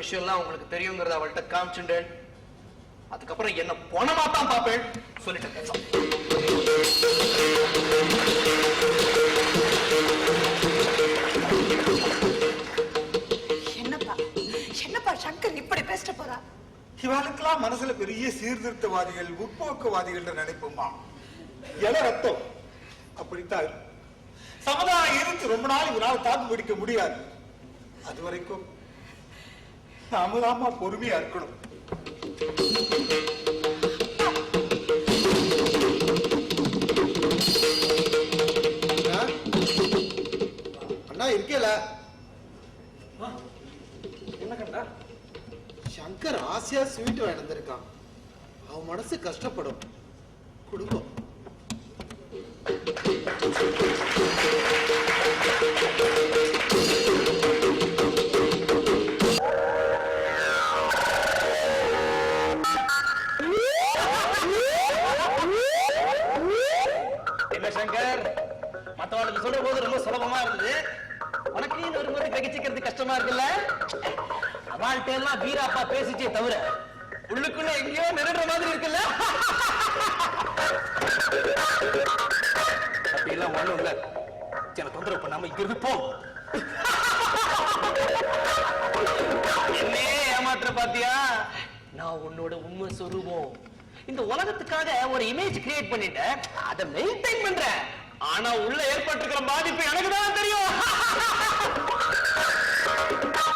விஷயம்லாம் உங்களுக்கு தெரியுங்கிறத அவள்கிட்ட காமிச்சுட்டேன். அதுக்கப்புறம் என்ன பொணமா தான் பாப்பேன் சொல்லிட்டேன். என்னப்பா சங்கர் இப்படி பேசிட்டு போறா? இவனுக்கெல்லாம் மனசுல பெரிய சீர்திருத்தவாதிகள் முற்போக்குவாதிகள் நினைப்புமா. என ரத்தம் அப்படித்தான் சமுதாயம் இருந்து ரொம்ப நாள் இவனால் தாக்கு பிடிக்க முடியாது. அது வரைக்கும் நாம பொறுமையா இருக்கணும். அண்ணா இருக்கல என்ன கண்டா? சங்கர் ஆசையா ஸ்வீட் வந்திருக்கான். அவன் மனசு கஷ்டப்படும். குடும்பம் என்ன சங்கர், மத்தவளுக்கு சொல்ற போது ரொம்ப சுலபமா இருந்தது, உனக்கு நீ ஒரு முறை கிரகிச்சுக்கிறது கஷ்டமா இருக்குல்ல? அவள்கிட்ட எல்லாம் வீராப்பா பேசிச்சே தவிர உள்ளுக்குள்ள எங்கேயோ நிறுடுற மாதிரி இருக்குல்ல? அப்படியெல்லாம் ஒண்ணும் இல்ல. சில தொந்தரவு பண்ணாம இங்க இருந்து போ. என்னையே ஏமாற்ற பாத்தியா? நான் உன்னோட உண்மை சொருவோம். இந்த உலகத்துக்காக ஒரு இமேஜ் கிரியேட் பண்ணிட்டேன், அதை மெயின்டைன் பண்றேன். ஆனா உள்ள ஏற்பட்டிருக்கிற பாதிப்பு எனக்கு தான் தெரியும்.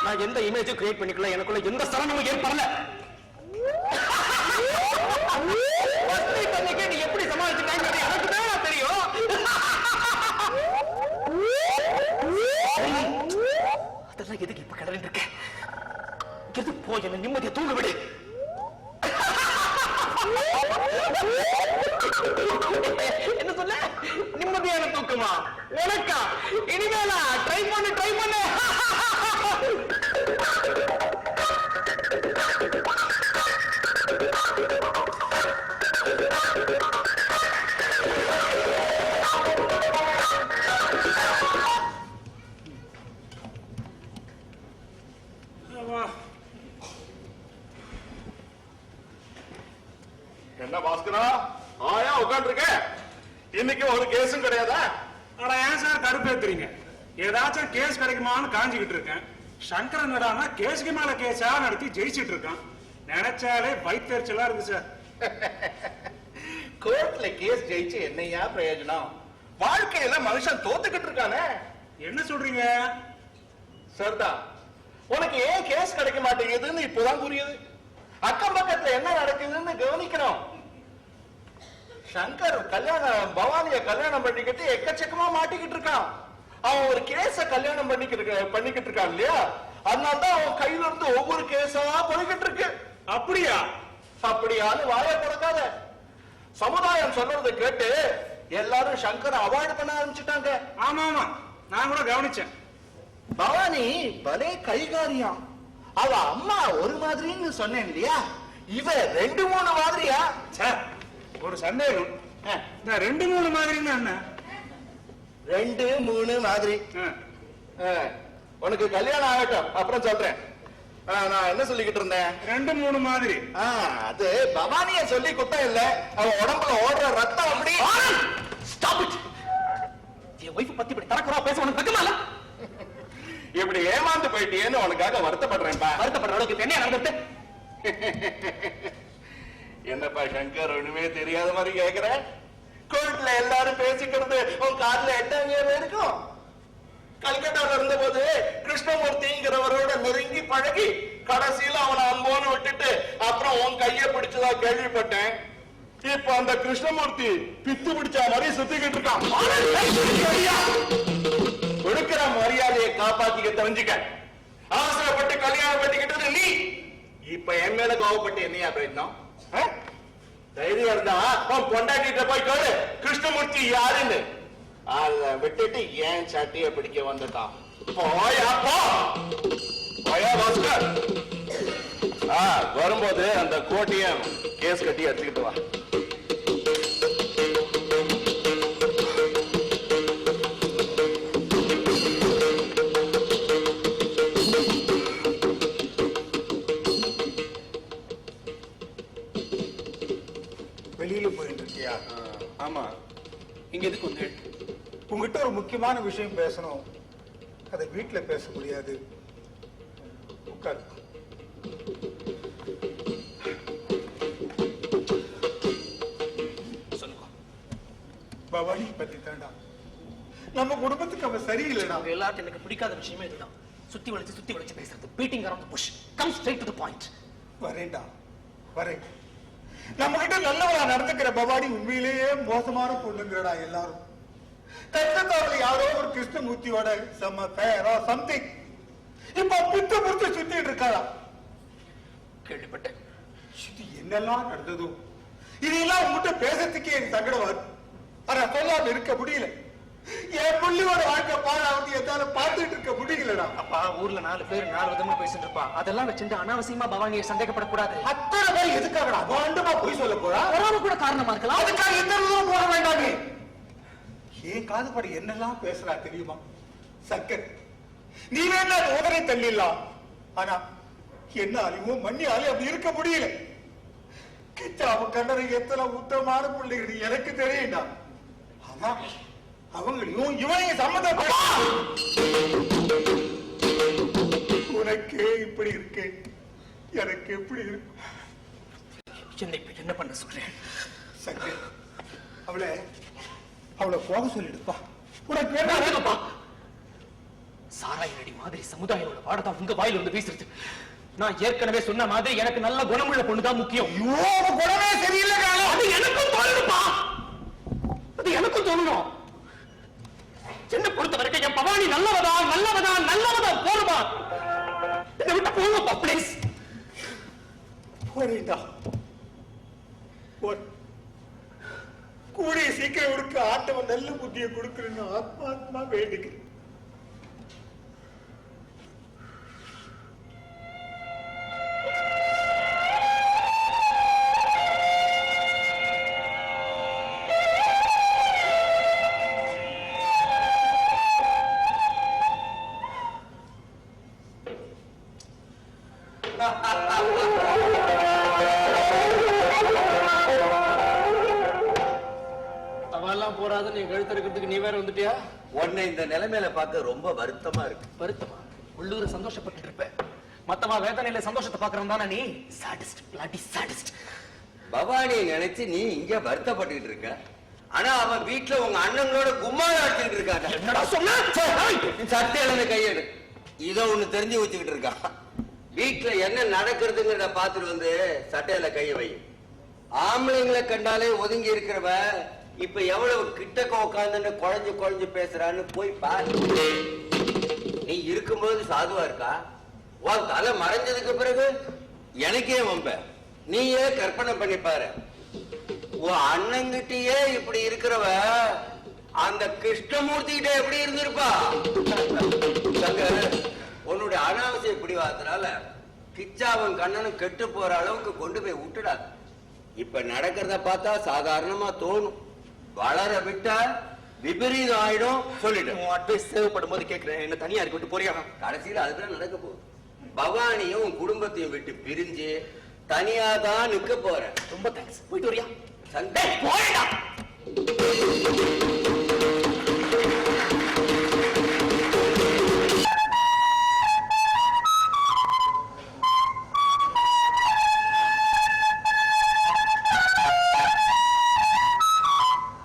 நான் எந்த இமேஜும் கிரியேட் பண்ணிக்கல, எனக்குள்ள எந்த சலனமும் ஏற்படல. நீ எப்படி சமாளிச்சுட்டாங்க எனக்கு தான் தெரியும். அதெல்லாம் எதுக்கு இப்ப கடலில் இருக்க? எது போய் என்ன நிம்மதியை தூங்க விடு. என்ன சொல்ல? நிம்மதியான தூக்கமா உனக்கா? இனிமேலா ட்ரை பண்ணு. என்ன பாஸ்கரா ஆயா உட்கார்ந்து இருக்க? இன்னைக்கு ஒரு கேஸும் கிடையாதா? ஆனா ஏன் சார் கடுப்பேத்துறீங்க? ஏதாச்சும் கேஸ் கிடைக்குமான்னு காஞ்சிக்கிட்டு இருக்கேன். சங்கரன் என்னடான்னா கேஸுக்கு மேல கேஸா நடத்தி ஜெயிச்சிட்டு இருக்கான். நினைச்சாலே வயிற்றுச்சலா இருக்கு சார். கோர்ட்ல கேஸ் ஜெயிச்சு என்னையா பிரயோஜனம்? வாழ்க்கையில மனுஷன் தோத்துக்கிட்டு இருக்கானே. என்ன சொல்றீங்க? சரிதா, உனக்கு ஏன் கேஸ் கிடைக்க மாட்டேங்குதுன்னு இப்பதான் புரியுது. அக்கம் பக்கத்துல என்ன நடக்குதுன்னு கவனிக்கணும். சங்கர் பவானிய கல்யாணம் பண்ணிக்கிட்டு எக்கச்சக்கமா மாட்டிக்கிட்டு இருக்கான். அவன் ஒரு கேஸ கல்யாணம் பண்ணிக்கிட்டு இருக்கான் இல்லையா? அதனால்தான் அவன் கையில இருந்து ஒவ்வொரு கேஸா போய்கிட்டு இருக்கு. அப்படியான்னு வாய கொடுக்காத. சமுதாயம் சொல்றதை கேட்டு எல்லாரும் சங்கரை அவாய்ட் பண்ண ஆரம்பிச்சுட்டாங்க. ஆமா நான் கூட கவனிச்சேன். பவானி பலே கைகாரியம். அவ அம்மா ஒரு மாதிரின்னு சொன்னேன் இல்லையா? இவ 2-3 மாதிரியா? ஒரு சந்தேகம். இந்த 2-3 மாதிரின்னு என்ன? 2-3 மாதிரி. உனக்கு கல்யாணம் ஆகட்டும், அப்புறம் சொல்றேன். நான் என்ன சொல்லிக்கிட்டு இருந்தேன்? 2-3 மாதிரி. அது பவானிய சொல்லி குத்தம் இல்ல, அவ உடம்புல ஓடுற ரத்தம் அப்படி. Stop it. என் வைஃப் பத்தி இப்படி தரக்குறா பேச உனக்கு வெக்கமா இல்ல? இப்படி ஏமாந்து போயிட்டேன்னு உனக்காக வருத்தப்படுறேன்ப்பா. வருத்தப்படுற அளவுக்கு என்ன நடந்துட்டு? என்னப்பா சங்கர், ஒண்ணுமே தெரியாத மாதிரி கேக்குற? கோர்ட்ல எல்லாரும் பேசிக்கிறது உன் காதுல எட்டாங்க இருக்கும். கல்கட்டால இருந்த போது கிருஷ்ணமூர்த்திங்கிறவரோட நெருங்கி பழகி கடைசியில அவனை அன்போன்னு விட்டுட்டு அப்புறம் உன் கைய பிடிச்சதா கேள்விப்பட்டேன். இப்ப அந்த கிருஷ்ணமூர்த்தி பித்து பிடிச்ச மாதிரி சுத்திக்கிட்டு இருக்கான். வாசிக்க தெரிஞ்சுக்க. அவசரப்பட்டு கல்யாணம் பண்ணிக்கிட்டது நீ. இப்ப என் மேல கோவப்பட்டு என்னையா பிரயத்னம்? தைரியம் இருந்தா பொண்டாட்டிட்ட போய் கேளு கிருஷ்ணமூர்த்தி யாருன்னு. அத விட்டுட்டு ஏன் சட்டிய பிடிக்க வந்துட்டான். போயா போ, போயா பாஸ்கர். வரும்போது அந்த கோட்டையும் கேஸ் கட்டி எடுத்துக்கிட்டு வா. வெளியில போயிட்டு இருக்கியா? ஆமா. இங்க எதுக்கு வந்து? உங்ககிட்ட ஒரு முக்கியமான விஷயம் பேசணும். அதை வீட்டுல பேச முடியாது. உட்காரு. பவானி பத்தி தாண்டா. நம்ம குடும்பத்துக்கு அவ சரியில்லைடா. அவங்க எல்லாருக்கும் எனக்கு பிடிக்காத விஷயமே இதுதான். சுத்தி வளைச்சு பேசுறது. Beating around the bush. Come straight to the point. வரேன்டா, வரேன். நம்ம கிட்ட நல்லவளா நடந்துக்கிற பவானி உண்மையிலேயே மோசமான பொண்ணுங்கிறடா எல்லாரும். கஷ்டத்தாவில யாரோ ஒரு கிருஷ்ணமூர்த்தியோட செம்ம பேரோ சம்திங் இப்ப பித்த புடிச்சு சுத்திட்டு இருக்காளா? கேள்விப்பட்டேன். இது என்னெல்லாம் நடந்ததோ இதெல்லாம் உங்ககிட்ட பேசுறதுக்கே எனக்கு சங்கடம் வருது. ஆனா சொல்லாம இருக்க முடியல. என் புள்ளியோட வாழ்க்கை பாழாவது என்னால பார்த்துட்டு இருக்க முடியலடா. அப்பா, ஊர்ல 4 பேர் 4 விதமா பேசிட்டு இருப்பா. அதெல்லாம் வச்சுட்டு அனாவசியமா பவானியை சந்தேகப்படக்கூடாது. அத்தனை பேர் எதுக்காகடா அபாண்டமா போய் சொல்ல போறா? வராம கூட காரணமா இருக்கலாம். அதுக்காக எந்த தூரம் போக வேண்டாமே. ஏன் காதுபடி என்னெல்லாம் பேசுறா தெரியுமா? சக்கர், நீ வேணா உதரை தள்ளிடலாம். ஆனா என்ன அறிவும் மண்ணியாலே அப்படி இருக்க முடியல. கிச்சாவ கண்ணரை எத்தனை உத்தமான பிள்ளைகள் எனக்கு தெரியும்டா. ஆனா அவங்களையும் இவனையும் சம்மந்தம் உனக்கே இப்படி இருக்கு, எனக்கு எப்படி இருக்கு? என்ன பண்ண சொல்றேன்? சக்கர், அவளை போக சொல்லிடுப்பா. உனக்கு வேண்டாம். சாராய் நடி மாதிரி சமுதாயோட பாடத்தான் உங்க வாயில வந்து பேசுறது. நான் ஏற்கனவே சொன்ன மாதிரி எனக்கு நல்ல குணமுள்ள பொண்ணுதான் முக்கியம். குணமே சரியில்லை. அது எனக்கும் தோணுப்பா. அது எனக்கும் தோணணும். என்ன பொறுத்த வரைக்கும் என் பவானி நல்லவதா போருமா. என்னை விட்டு போங்கப்பா பிளீஸ். போறேன்டா. கூடிய சீக்கிரம் உனக்கு ஆட்டவன் நல்ல புத்தியை கொடுக்கணும்னு ஆத்மா வேண்டிக்கிறேன். அவெல்லாம் போறாதுன்னு என் கழுத்து இருக்கிறதுக்கு நீ வேற வந்துட்டியா? உன்னை இந்த நிலைமையில பார்க்க ரொம்ப வருத்தமா இருக்கு. வருத்தமா? உள்ளூர சந்தோஷப்பட்டு இருப்பேன். மத்தமா வேதனையில சந்தோஷத்தை பாக்குறவன் தானே நீ? சாடிஸ்ட், பிளாட்டி சாடிஸ்ட். பவானியை நினைச்சு நீ இங்க வருத்தப்பட்டு இருக்க. ஆனா அவன் வீட்டுல உங்க அண்ணங்களோட கும்மாள அடிச்சுட்டு இருக்காங்க. என்னடா சொன்ன? சட்டையில கையெடு. இதோ ஒண்ணு தெரிஞ்சு வச்சுக்கிட்டு இருக்கான். வீட்டுல என்ன நடக்கிறதுங்கிறத பாத்துட்டு வந்து சட்டையில கைய வை. ஆம்பளைங்களை கண்டாலே ஒதுங்கி இருக்கிறவ இப்ப எவ்வளவு கிட்டக்க உட்கார்ந்து குழஞ்சு பேசுறான்னு போய் பாரு. நீ இருக்கும்போது சாதுவா இருக்கா? உன் தலை மறைஞ்சதுக்கு பிறகு எனக்கே வம்ப. நீயே கற்பனை பண்ணி பாரு. உன் அண்ணங்கிட்டயே இப்படி இருக்கிறவ அந்த கிருஷ்ணமூர்த்தி கிட்ட எப்படி இருந்திருப்பா? உன்னுடைய அனாவசிய பிடிவாதத்தினால கிச்சாவன் கண்ணனும் கெட்டு போற அளவுக்கு கொண்டு போய் விட்டுடாது. இப்ப நடக்கிறத பார்த்தா சாதாரணமா தோணும். வளர விட்டா விபரீதம் ஆயிடும். சொல்லிட்டேன். அட்வைஸ் தேவைப்படும் போது கேட்கிறேன். என்ன தனியா இருக்கு விட்டு போறியா? கடைசியில் அதுதான் நடக்க போகுது. பவானியும் குடும்பத்தையும் விட்டு பிரிஞ்சு தனியா தான் நிக்க போறேன். ரொம்ப தேங்க்ஸ். போயிட்டு வரியா? சண்டை போயிடா.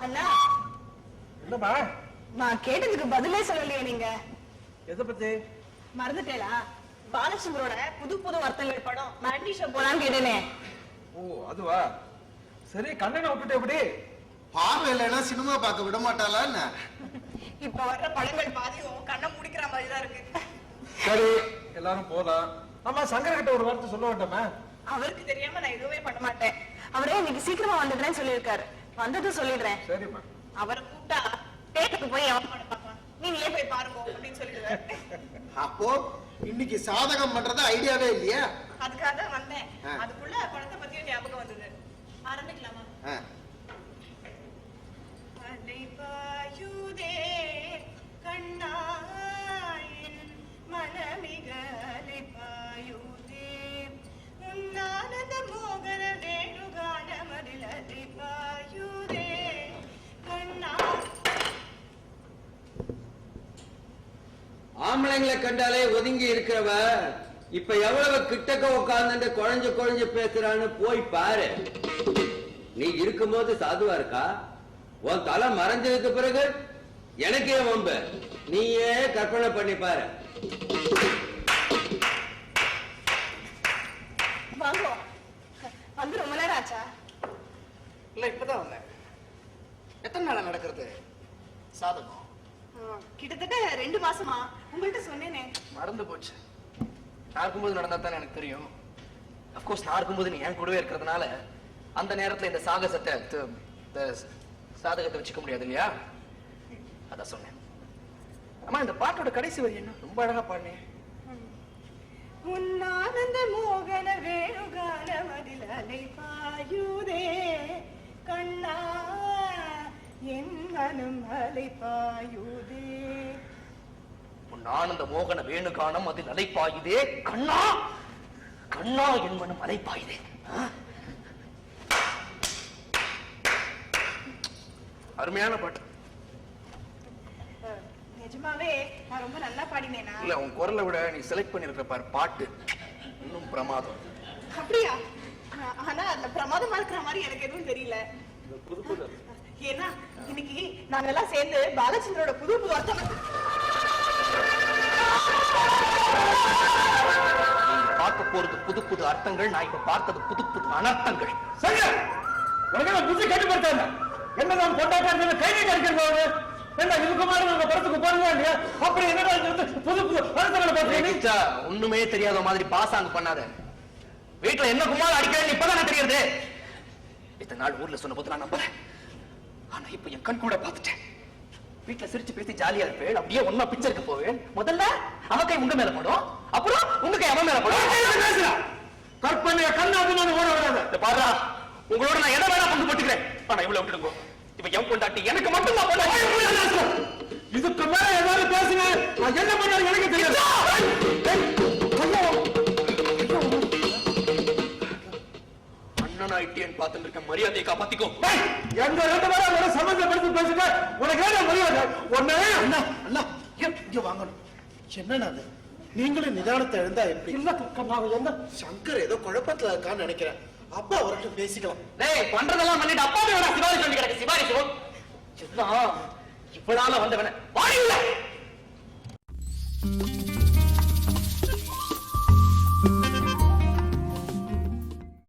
அண்ணா, என்னப்பா? நான் கேட்டதுக்கு பதிலே சொல்லலையே நீங்க. எதை பத்தி? மறந்துட்டேலா? பாலச்சந்திரோட புது அர்த்தங்கள் படம் மேண்டி ஷோ போலான்னு கேட்டேனே. ஓ, அதுவா? சரி, கண்ணனை விட்டுட்டு எப்படி? பார்வை இல்லைன்னா சினிமா பார்க்க விட மாட்டாளா என்ன? இப்ப வர்ற படங்கள் பாதியும் கண்ணை முடிக்கிற மாதிரி தான் இருக்கு. சரி எல்லாரும் போலாம். ஆமா சங்கர் கிட்ட ஒரு வார்த்தை சொல்ல வேண்டாமா? அவருக்கு தெரியாம நான் எதுவுமே பண்ண மாட்டேன். அவரே இன்னைக்கு சீக்கிரமா வந்துடுறேன்னு சொல்லியிருக்காரு. வந்ததும் சொல்லிடுறேன். சரிம்மா. அவரை கூப்பிட்டா தேட்டருக்கு போய் அவன் படம் பார்க்கலாம், நீங்களே போய் பாருங்க அப்படின்னு சொல்லிடுவாரு. அப்போ இன்னைக்கு சாதகம் பண்றது ஐடியாவே இல்லையா? அதுக்காக தான் வந்தேன். அதுக்குள்ள படத்தை பத்தியும் ஞாபகம் வந்தது. ஆரம்பிக்கலாமா? அலைபாயுதே கண்ணாயின் மனமிக அலைபாயுதே உன்னானந்த மோகன வேணுகானமதில் அலைபாயுதே கண்ணா. ஆம்பளைங்களை கண்டாலே ஒதுங்கி இருக்கிறவ இப்ப எவ்வளவு கிட்டக்க உட்கார்ந்து குழஞ்சு குழஞ்சு பேசுறான்னு போய் பாரு. நீ இருக்கும்போது சாதுவா இருக்கா? உன் தலை மறைஞ்சதுக்கு பிறகு எனக்கே வம்பு. நீயே கற்பனை பண்ணி பாரு. வாங்க, வந்து ரொம்ப நேரம் ஆச்சா? இல்ல இப்பதான் வந்தேன். எத்தனை நாளா நடக்கிறது சாதகம்? கிட்டத்தட்ட 2 மாசமா. உங்கள்கிட்ட சொன்னேனே. மறந்து போச்சு. நான் இருக்கும்போது நடந்தா தானே எனக்கு தெரியும். அப்கோர்ஸ் நான் இருக்கும்போது நீ என் கூடவே இருக்கிறதுனால அந்த நேரத்துல இந்த சாகசத்தை இந்த சாதகத்தை வச்சுக்க முடியாது இல்லையா? அதான் சொன்னேன். அம்மா இந்த பாட்டோட கடைசி வரி என்ன ரொம்ப அழகா பாடுனேன். உன்னானந்த மோகன வேணுகானமதில் அலைபாயுதே கண்ணா என் மனம் அலைபாயுதே. உன் ஆனந்த மோகன வேணுகானம் அதில் அலைப்பாயுதே கண்ணா, கண்ணா என் மனம் அலைப்பாயுதே. அருமையான பாட்டு. நிஜமாவே நான் ரொம்ப நல்லா பாடினேனா? இல்ல உன் குரலை விட நீ செலக்ட் பண்ணிருக்கிற பாரு பாட்டு இன்னும் பிரமாதம். அப்படியா? ஆனா அதுல பிரமாதமா இருக்கிற மாதிரி எனக்கு எதுவும் தெரியல. ஏன்னா இன்னைக்கு நாங்க எல்லாம் சேர்ந்து பாலச்சந்திரோட புது புது அர்த்தம் பார்க்க போறது புது புது அர்த்தங்கள். நான் இப்ப பார்த்தது புது புது அனர்த்தங்கள். சங்கர் உனக்கு புத்தி கட்டுப்படுத்த என்னதான் கொண்டாட்டம் கைதி கிடைக்கிறது. என்ன இதுக்கு மாதிரி உங்க படத்துக்கு போறீங்க இல்லையா? அப்படி என்னடா புது புது அர்த்தங்களை பார்த்து ஒண்ணுமே தெரியாத மாதிரி பாசாங்க பண்ணாத. வீட்டுல என்ன குமார் அடிக்கிறேன்னு இப்பதானே தெரியுது. இத்தனை நாள் ஊர்ல சொன்ன போது நான் நம்பல. ஆனா இப்ப என் கண் கூட பாத்துட்டேன். வீட்டுல சிரிச்சு பேசி ஜாலியா இருப்பேன். அப்படியே ஒன்னா பிக்சருக்கு போவேன். முதல்ல அவன் கை உங்க மேல போடும், அப்புறம் உங்க கை அவன் மேல போடும். கற்பனை கண்ணாதுன்னு ஓட வராது. பாரா உங்களோட நான் எதை வேணா பங்கு போட்டுக்கிறேன். ஆனா இவ்வளவு விட்டுடுங்க. இப்ப என் பொண்டாட்டி எனக்கு மட்டும் தான் பொண்டாட்டி. இதுக்கு மேல ஏதாவது பேசுங்க நான் என்ன பண்ணாலும் எனக்கு தெரியாது. அண்ணன் ஆயிட்டேன்னு பார்த்துட்டு இருக்க மரியாதையை காப்பாத்திக்கோ. எங்க 2 பேரும் சம்பந்தப்படுத்தி பேசுங்க. உனக்கு ஏன் மரியாதை? ஒண்ணே அண்ணா அண்ணா இங்க வாங்கணும். என்னன்னா அது? நீங்களும் நிதானத்தை எழுந்தா எப்படி? இல்ல நான் என்ன சங்கர் ஏதோ குழப்பத்துல இருக்கான்னு நினைக்கிறேன். அப்பா அவர்கிட்ட பேசிக்கலாம். டேய் பண்றதெல்லாம் பண்ணிட்டு அப்பாவே வேணா சிவாரி சொல்லி கிடக்கு. சிவாரி சிவம் இவ்வளால வந்தவன வாடி உள்ள